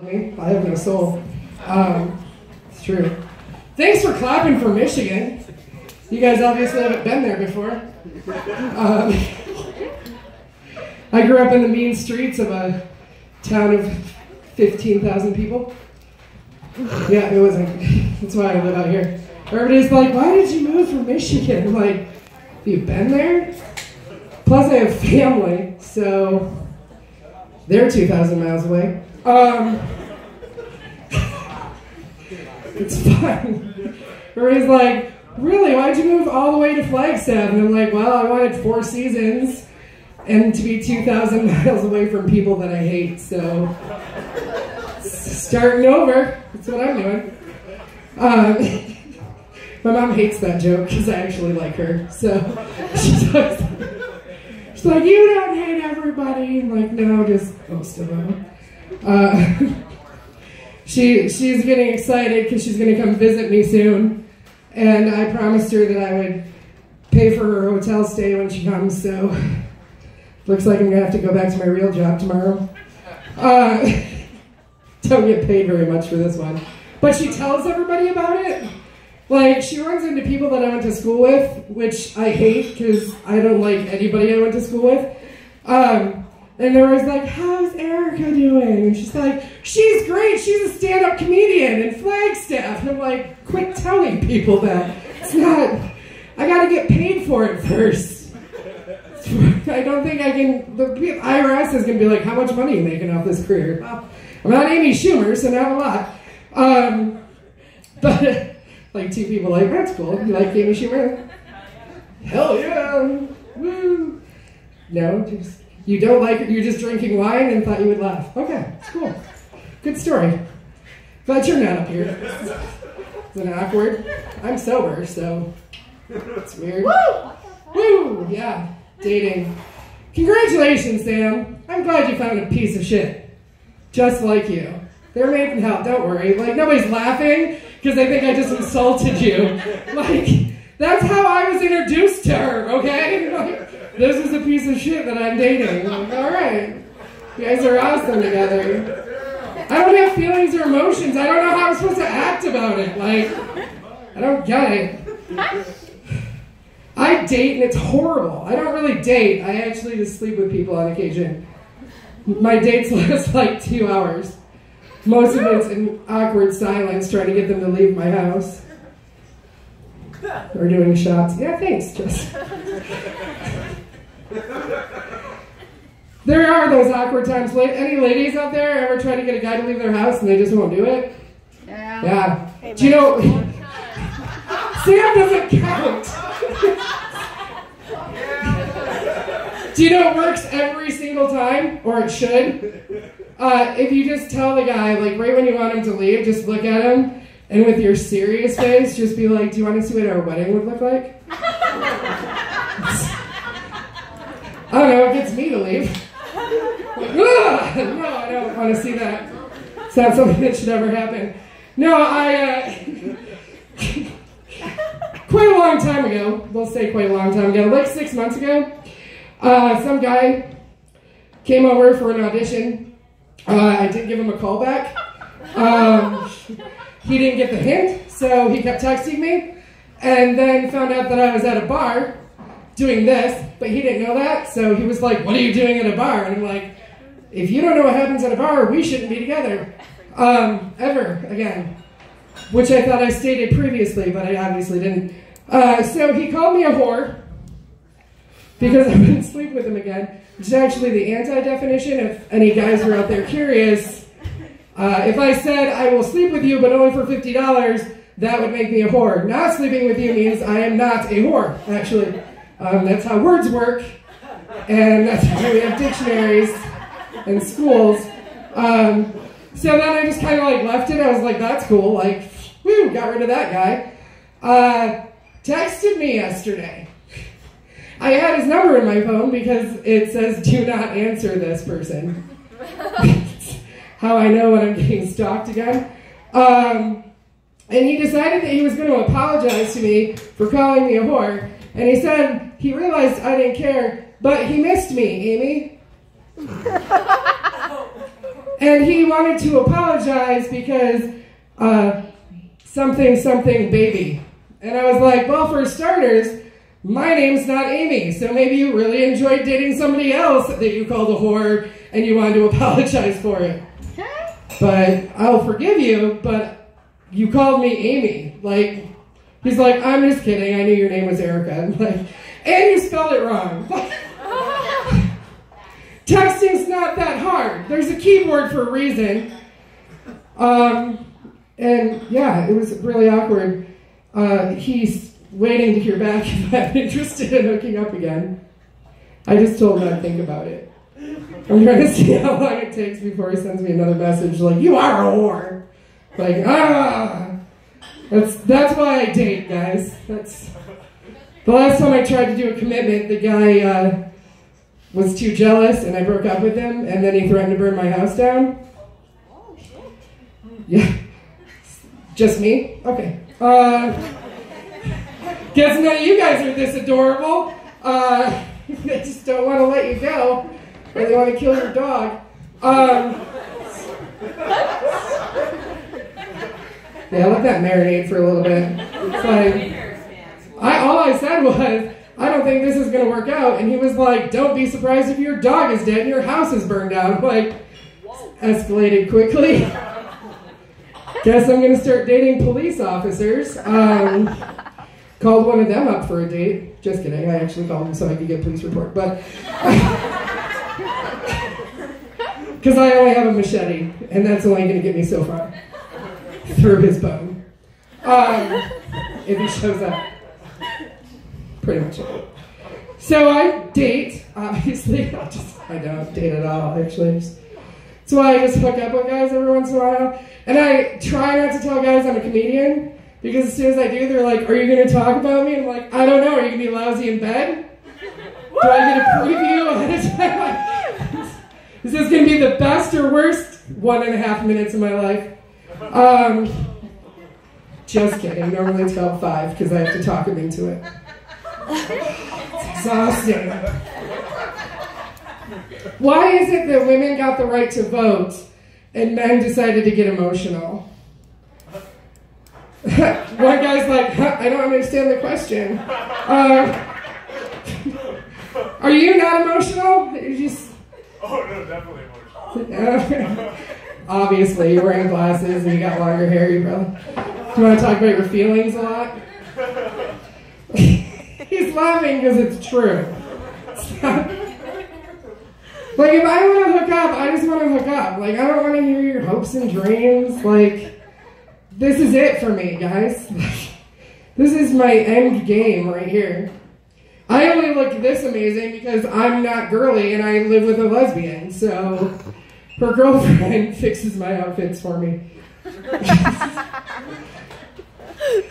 me. I have no soul. It's true. Thanks for clapping for Michigan. You guys obviously haven't been there before. I grew up in the mean streets of a town of 15,000 people. Yeah, it wasn't. That's why I live out here. Everybody's like, why did you move from Michigan? I'm like, have you been there? Plus I have family, so they're 2,000 miles away. It's fun. Everybody's like, really, why'd you move all the way to Flagstaff? And I'm like, well, I wanted 4 seasons and to be 2,000 miles away from people that I hate, so starting over, that's what I'm doing. My mom hates that joke because I actually like her, so she's like, you don't hate everybody. I'm like, no, just most of them. She's getting excited because she's going to come visit me soon, and I promised her that I would pay for her hotel stay when she comes, so looks like I'm going to have to go back to my real job tomorrow. Don't get paid very much for this one. But she tells everybody about it. Like, she runs into people that I went to school with, which I hate because I don't like anybody I went to school with. And they're always like, how's Erica doing? And she's like, she's great. She's a stand-up comedian in Flagstaff. And I'm like, quit telling people that. It's not, I got to get paid for it first. I don't think I can, the IRS is going to be like, how much money are you making off this career? Well, I'm not Amy Schumer, so not a lot. But like 2 people like, that's cool. You like Amy Schumer? Hell yeah. Woo. No, just, you don't like it. You're just drinking wine and thought you would laugh. Okay, it's cool. Good story. Glad you're not up here. Isn't it awkward? I'm sober, so it's weird. Woo! Woo! Yeah, dating. Congratulations, Sam. I'm glad you found a piece of shit. Just like you. They're made from hell, don't worry. Like, nobody's laughing because they think I just insulted you. Like, that's how I was introduced to her, okay? Like, this is a piece of shit that I'm dating. Like, all right. You guys are awesome together. I don't have feelings or emotions. I don't know how I'm supposed to act about it. Like, I don't get it. I date and it's horrible. I don't really date. I actually just sleep with people on occasion. My dates last like 2 hours. Most of it's in awkward silence trying to get them to leave my house. Or doing shots. Yeah, thanks, Jess. There are those awkward times. Any ladies out there ever try to get a guy to leave their house and they just won't do it? Yeah. Yeah. Hey, do you know, Sam doesn't count. Do you know it works every single time? Or it should? If you just tell the guy, like right when you want him to leave, just look at him, and with your serious face, just be like, do you want to see what our wedding would look like? I don't know, it gets me to leave. Like, no, I don't want to see that. It's not something that should ever happen. No, quite a long time ago, we'll say quite a long time ago, like 6 months ago, some guy came over for an audition. I did give him a call back. He didn't get the hint, so he kept texting me, and then found out that I was at a bar doing this, but he didn't know that, so he was like, what are you doing at a bar? And I'm like, if you don't know what happens at a bar, we shouldn't be together. Ever again. Which I thought I stated previously, but I obviously didn't. So he called me a whore, because I wouldn't sleep with him again, which is actually the anti-definition, if any guys are out there curious. If I said, I will sleep with you, but only for $50, that would make me a whore. Not sleeping with you means I am not a whore, actually. That's how words work, and that's how we have dictionaries in schools. So then I just kind of like left it. I was like, that's cool, like, woo, got rid of that guy. Texted me yesterday. I had his number in my phone because it says, do not answer this person. How I know when I'm getting stalked again. And he decided that he was going to apologize to me for calling me a whore. And he said he realized I didn't care, but he missed me, Amy. And he wanted to apologize because something baby. And I was like, well, for starters, my name's not Amy, so maybe you really enjoyed dating somebody else that you called a whore and you wanted to apologize for it. But I'll forgive you, but you called me Amy. Like, he's like, I'm just kidding, I knew your name was Erica. I'm like, and you spelled it wrong. Texting's not that hard. There's a keyboard for a reason. And yeah, it was really awkward. He's waiting to hear back if I'm interested in hooking up again. I just told him I'd think about it. I'm trying to see how long it takes before he sends me another message like, you are a whore. Like, That's why I date, guys. That's the last time I tried to do a commitment, the guy was too jealous and I broke up with him, and then he threatened to burn my house down. Yeah. Just me? Okay. Guess none of you guys are this adorable. They just don't want to let you go, or they want to kill your dog. Yeah, let that marinate for a little bit. It's like, all I said was, I don't think this is going to work out. And he was like, don't be surprised if your dog is dead and your house is burned down. Like, escalated quickly. Guess I'm going to start dating police officers. Called one of them up for a date. Just kidding, I actually called him so I could get a police report. But, because I only have a machete, and that's only going to get me so far. Through his bone. If he shows up. Pretty much it. So I date, obviously. I don't date at all, actually. So I just hook up with guys every once in a while. And I try not to tell guys I'm a comedian, because as soon as I do, they're like, are you going to talk about me? And I'm like, I don't know. Are you going to be lousy in bed? Do I get a preview ahead of time? Like, is this going to be the best or worst 1.5 minutes of my life? Just kidding. Normally it's about 5 because I have to talk him into it. It's exhausting. Why is it that women got the right to vote and men decided to get emotional? One guy's like, I don't understand the question. Are you not emotional? You just... Oh, no, definitely emotional. Obviously, you're wearing glasses and you got longer hair. You want to talk about your feelings a lot? He's laughing because it's true. Like, if I want to hook up, I just want to hook up. Like, I don't want to hear your hopes and dreams. Like, this is it for me, guys. This is my end game right here. I only look this amazing because I'm not girly and I live with a lesbian, so her girlfriend fixes my outfits for me.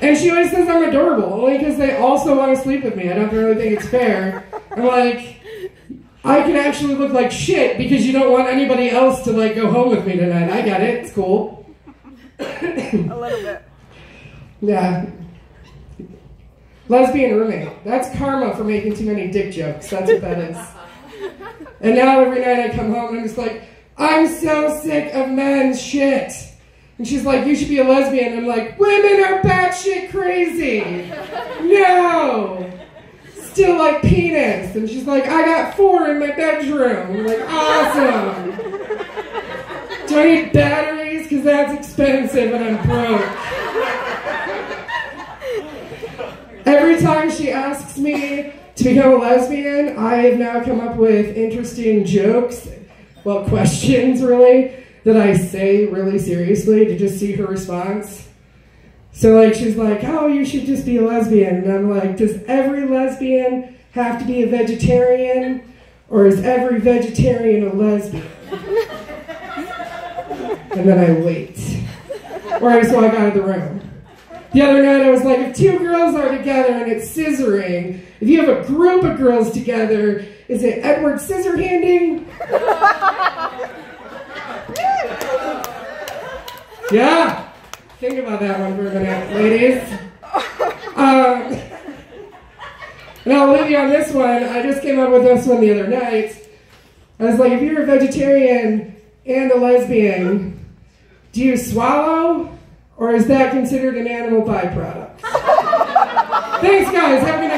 And she always says I'm adorable, only because they also want to sleep with me. I don't really think it's fair. I'm like, I can actually look like shit because you don't want anybody else to like go home with me tonight. I get it, it's cool. A little bit. Yeah. Lesbian roommate. That's karma for making too many dick jokes. That's what that is. And now every night I come home and I'm just like, I'm so sick of men's shit. And she's like, you should be a lesbian. And I'm like, women are batshit crazy. No. Still like penis. And she's like, I got 4 in my bedroom. I'm like, awesome. Do I need batteries? Because that's expensive and I'm broke. Every time she asks me to become a lesbian, I have now come up with interesting jokes, well, questions really, that I say really seriously to just see her response. So like, she's like, oh, you should just be a lesbian. And I'm like, does every lesbian have to be a vegetarian? Or is every vegetarian a lesbian? And then I wait. Or I just walk out of the room. The other night I was like, if 2 girls are together and it's scissoring, if you have a group of girls together, is it Edward Scissorhanding? Yeah. Think about that one for a minute, ladies. And I'll leave you on this one. I just came up with this one the other night. I was like, if you're a vegetarian and a lesbian, do you swallow, or is that considered an animal byproduct? Thanks, guys. Have a good night.